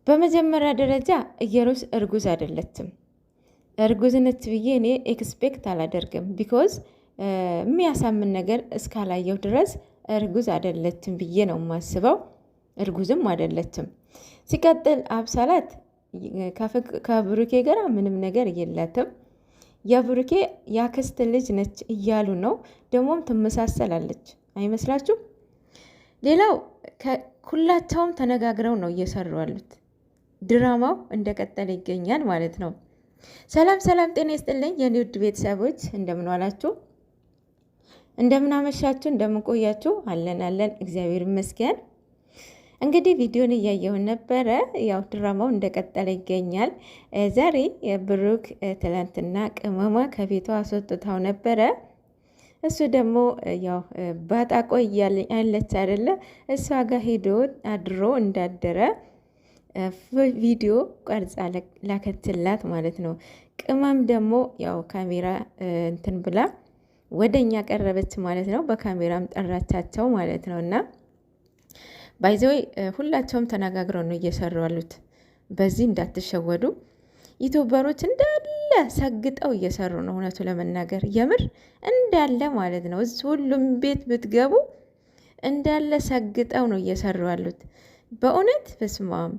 በመጀመሪያ ደረጃ ኢየሩስ እርጉዝ አይደለችም። እርጉዝ ነች ብዬ እኔ ኤክስፔክት አላደርግም። ቢኮዝ የሚያሳምን ነገር እስካላየው ድረስ እርጉዝ አይደለችም ብዬ ነው የማስበው። እርጉዝም አይደለችም። ሲቀጥል አብሳላት ከብሩኬ ጋር ምንም ነገር የላትም። የብሩኬ ያክስት ልጅ ነች እያሉ ነው። ደግሞም ትመሳሰላለች አይመስላችሁ? ሌላው ሁላቸውም ተነጋግረው ነው እየሰሩ ያሉት። ድራማው እንደቀጠለ ይገኛል ማለት ነው። ሰላም ሰላም፣ ጤና ይስጥልኝ የኔ ውድ ቤተሰቦች፣ እንደምን ዋላችሁ? እንደምን አመሻችሁ? እንደምን ቆያችሁ? አለን እግዚአብሔር ይመስገን። እንግዲህ ቪዲዮን እያየሁን ነበረ። ያው ድራማው እንደቀጠለ ይገኛል። ዛሬ ብሩክ ትላንትና ቅመማ ከቤቷ አስወጥታው ነበረ። እሱ ደግሞ ያው ባጣቆ ያለች አይደለ፣ እሷ ጋር ሄዶ አድሮ እንዳደረ ቪዲዮ ቀርጻ ላከችላት ማለት ነው። ቅመም ደግሞ ያው ካሜራ እንትን ብላ ወደኛ ቀረበች ማለት ነው። በካሜራም ጠራቻቸው ማለት ነው። እና ባይዘይ ሁላቸውም ተነጋግረው ነው እየሰሩ ያሉት። በዚህ እንዳትሸወዱ። ዩቲዩበሮች እንዳለ ሰግጠው እየሰሩ ነው። እውነቱ ለመናገር የምር እንዳለ ማለት ነው። ሁሉም ቤት ብትገቡ እንዳለ ሰግጠው ነው እየሰሩ ያሉት። በእውነት በስማም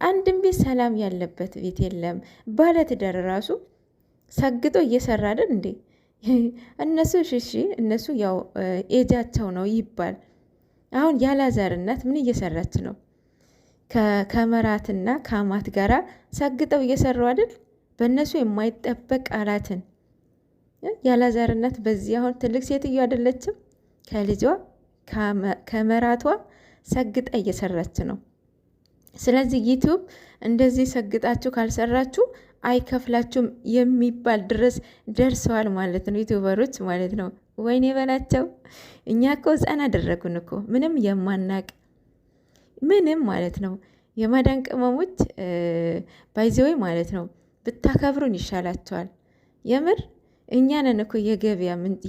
አንድም ቤት ሰላም ያለበት ቤት የለም። ባለትዳር ራሱ ሰግጦ እየሰራ አይደል እንዴ? እነሱ ሽሺ እነሱ ያው ኤጃቸው ነው ይባል። አሁን ያላዛር እናት ምን እየሰራች ነው? ከመራትና ከአማት ጋራ ሰግጠው እየሰሩ አይደል? በእነሱ የማይጠበቅ ቃላትን ያላዛር እናት በዚህ አሁን ትልቅ ሴትዮ አይደለችም? ከልጇ ከመራቷ ሰግጣ እየሰራች ነው። ስለዚህ ዩቲዩብ እንደዚህ ሰግጣችሁ ካልሰራችሁ አይከፍላችሁም የሚባል ድረስ ደርሰዋል ማለት ነው። ዩቲዩበሮች ማለት ነው። ወይኔ በላቸው። እኛ እኮ ሕፃን አደረጉን እኮ ምንም የማናቅ ምንም ማለት ነው። የማዳን ቅመሞች ባይዘወይ ማለት ነው። ብታከብሩን ይሻላቸዋል። የምር እኛ ነን እኮ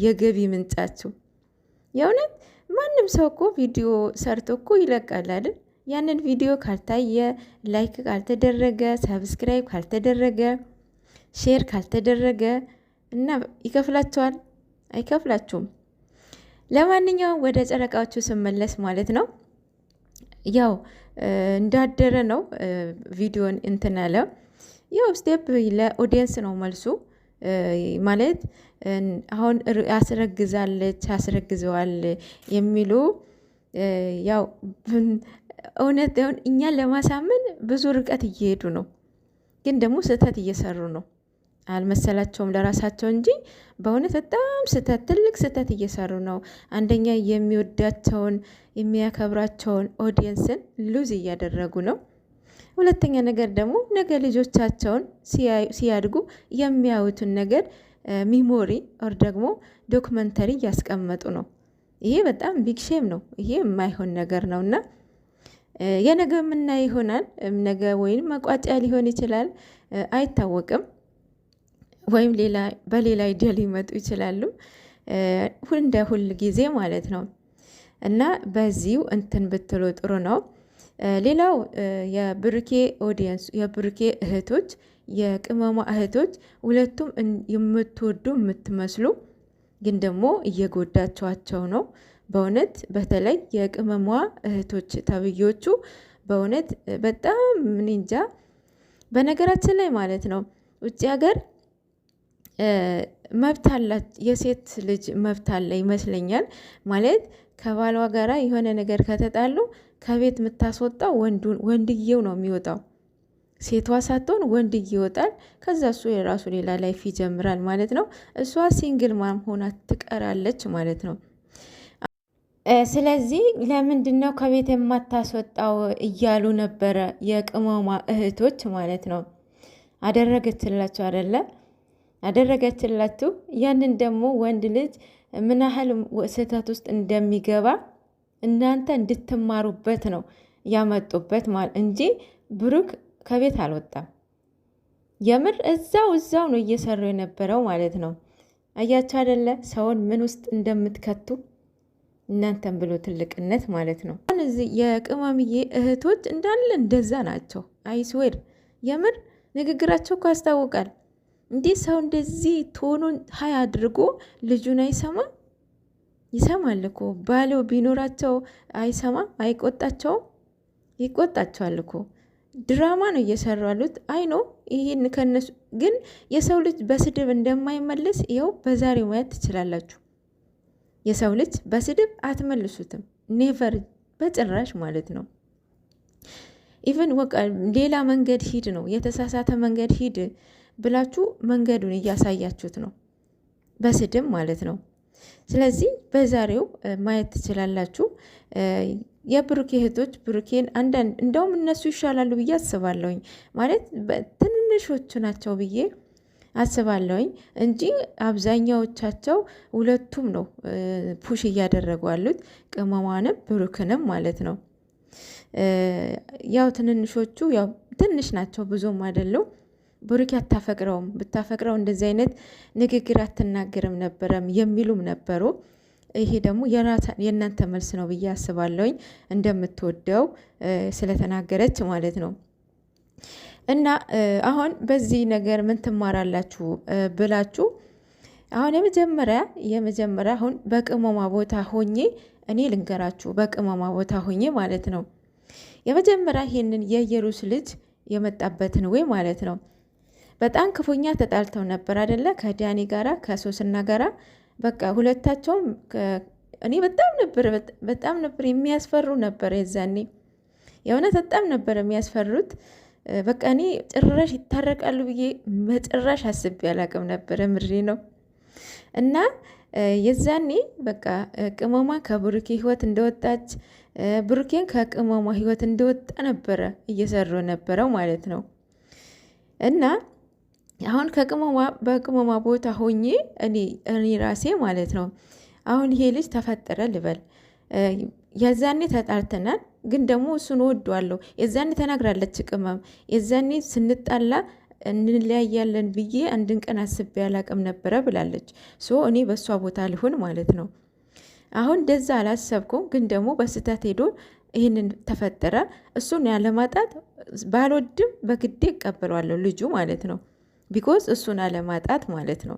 የገቢ ምንጫችሁ። የእውነት ማንም ሰው እኮ ቪዲዮ ሰርቶ እኮ ይለቃል አይደል? ያንን ቪዲዮ ካልታየ፣ ላይክ ካልተደረገ፣ ሰብስክራይብ ካልተደረገ፣ ሼር ካልተደረገ እና ይከፍላቸዋል? አይከፍላችሁም። ለማንኛውም ወደ ጨረቃዎቹ ስመለስ ማለት ነው ያው እንዳደረ ነው ቪዲዮን እንትን አለ። ያው ስቴፕ ለኦዲየንስ ነው መልሱ ማለት አሁን አስረግዛለች አስረግዘዋል የሚሉ ያው እውነት እኛን ለማሳመን ብዙ ርቀት እየሄዱ ነው፣ ግን ደግሞ ስህተት እየሰሩ ነው። አልመሰላቸውም ለራሳቸው እንጂ በእውነት በጣም ስህተት፣ ትልቅ ስህተት እየሰሩ ነው። አንደኛ የሚወዳቸውን የሚያከብራቸውን ኦዲየንስን ሉዝ እያደረጉ ነው። ሁለተኛ ነገር ደግሞ ነገ ልጆቻቸውን ሲያድጉ የሚያዩትን ነገር ሚሞሪ ኦር ደግሞ ዶክመንተሪ እያስቀመጡ ነው። ይሄ በጣም ቢግ ሼም ነው። ይሄ የማይሆን ነገር ነው እና የነገ የምናይ ይሆናል። ነገ ወይም መቋጫ ሊሆን ይችላል፣ አይታወቅም። ወይም በሌላ አይዲያ ሊመጡ ይችላሉ፣ እንደ ሁል ጊዜ ማለት ነው። እና በዚሁ እንትን ብትሉ ጥሩ ነው። ሌላው የብሩኬ ኦዲየንስ የብሩኬ እህቶች የቅመሟ እህቶች ሁለቱም የምትወዱ የምትመስሉ ግን ደግሞ እየጎዳቸዋቸው ነው። በእውነት በተለይ የቅመሟ እህቶች ተብዮቹ በእውነት በጣም ምን እንጃ። በነገራችን ላይ ማለት ነው ውጭ ሀገር መብት አላት፣ የሴት ልጅ መብት አለ ይመስለኛል። ማለት ከባሏ ጋራ የሆነ ነገር ከተጣሉ ከቤት የምታስወጣው ወንድየው ነው የሚወጣው። ሴቷ ሳትሆን ወንድዬ ይወጣል። ከዛ እሱ የራሱ ሌላ ላይፍ ይጀምራል ማለት ነው። እሷ ሲንግል ማም ሆና ትቀራለች ማለት ነው። ስለዚህ ለምንድን ነው ከቤት የማታስወጣው እያሉ ነበረ የቅመሟ እህቶች ማለት ነው። አደረገችላችሁ አይደለ? አደረገችላችሁ። ያንን ደግሞ ወንድ ልጅ ምን ያህል ስህተት ውስጥ እንደሚገባ እናንተ እንድትማሩበት ነው ያመጡበት ማለት እንጂ ብሩክ ከቤት አልወጣም። የምር እዛው ነው እየሰሩ የነበረው ማለት ነው። አያችሁ አይደለ? ሰውን ምን ውስጥ እንደምትከቱ እናንተን ብሎ ትልቅነት ማለት ነው። እዚህ የቅመምዬ እህቶች እንዳለ እንደዛ ናቸው። አይስዌር የምር ንግግራቸው እኮ ያስታውቃል። እንዲህ ሰው እንደዚህ ቶኑን ሀይ አድርጎ ልጁን አይሰማም? ይሰማል እኮ ባለው ቢኖራቸው አይሰማም? አይቆጣቸውም? ይቆጣቸዋል እኮ። ድራማ ነው እየሰሩ ያሉት። አይኖ ይህን ከነሱ ግን የሰው ልጅ በስድብ እንደማይመልስ ይኸው በዛሬው ማየት ትችላላችሁ። የሰው ልጅ በስድብ አትመልሱትም። ኔቨር፣ በጭራሽ ማለት ነው። ኢቨን ሌላ መንገድ ሂድ ነው የተሳሳተ መንገድ ሂድ ብላችሁ መንገዱን እያሳያችሁት ነው፣ በስድብ ማለት ነው። ስለዚህ በዛሬው ማየት ትችላላችሁ። የብሩኬ እህቶች ብሩኬን አንዳንድ እንደውም እነሱ ይሻላሉ ብዬ አስባለሁኝ። ማለት ትንንሾቹ ናቸው ብዬ አስባለሁኝ እንጂ አብዛኛዎቻቸው ሁለቱም ነው ፑሽ እያደረጉ ያሉት፣ ቅመሟንም ብሩክንም ማለት ነው። ያው ትንንሾቹ ያው ትንሽ ናቸው ብዙም አይደሉም። ብሩኬ አታፈቅረውም፣ ብታፈቅረው እንደዚህ አይነት ንግግር አትናገርም ነበረም የሚሉም ነበሩ። ይሄ ደግሞ የእናንተ መልስ ነው ብዬ አስባለሁኝ፣ እንደምትወደው ስለተናገረች ማለት ነው። እና አሁን በዚህ ነገር ምን ትማራላችሁ ብላችሁ አሁን የመጀመሪያ አሁን በቅመማ ቦታ ሆኜ እኔ ልንገራችሁ፣ በቅመማ ቦታ ሆኜ ማለት ነው። የመጀመሪያ ይሄንን የኢየሩስ ልጅ የመጣበትን ወይ ማለት ነው በጣም ክፉኛ ተጣልተው ነበር አይደለ? ከዳኒ ጋራ ከሶስና ጋራ በቃ ሁለታቸውም እኔ በጣም ነበር የሚያስፈሩ ነበር የዛኔ፣ የእውነት በጣም ነበር የሚያስፈሩት። በቃ እኔ ጭራሽ ይታረቃሉ ብዬ በጭራሽ አስቤ አላቅም ነበረ። ምድሬ ነው። እና የዛኔ በቃ ቅመሟ ከብሩኬ ህይወት እንደወጣች ብሩኬን ከቅመሟ ህይወት እንደወጣ ነበረ እየሰሩ ነበረው ማለት ነው። እና አሁን በቅመሟ ቦታ ሆኜ እኔ ራሴ ማለት ነው አሁን ይሄ ልጅ ተፈጠረ ልበል፣ የዛኔ ተጣልተናል፣ ግን ደግሞ እሱን ወዷለሁ። የዛኔ ተናግራለች ቅመም፣ የዛኔ ስንጣላ እንለያያለን ብዬ አንድን ቀን አስቤ ያላቅም ነበረ ብላለች። እኔ በእሷ ቦታ ልሆን ማለት ነው። አሁን እንደዛ አላሰብኩም፣ ግን ደግሞ በስህተት ሄዶ ይህንን ተፈጠረ። እሱን ያለማጣት ባልወድም በግዴ እቀበለዋለሁ ልጁ ማለት ነው። ቢኮዝ እሱን አለማጣት ማለት ነው።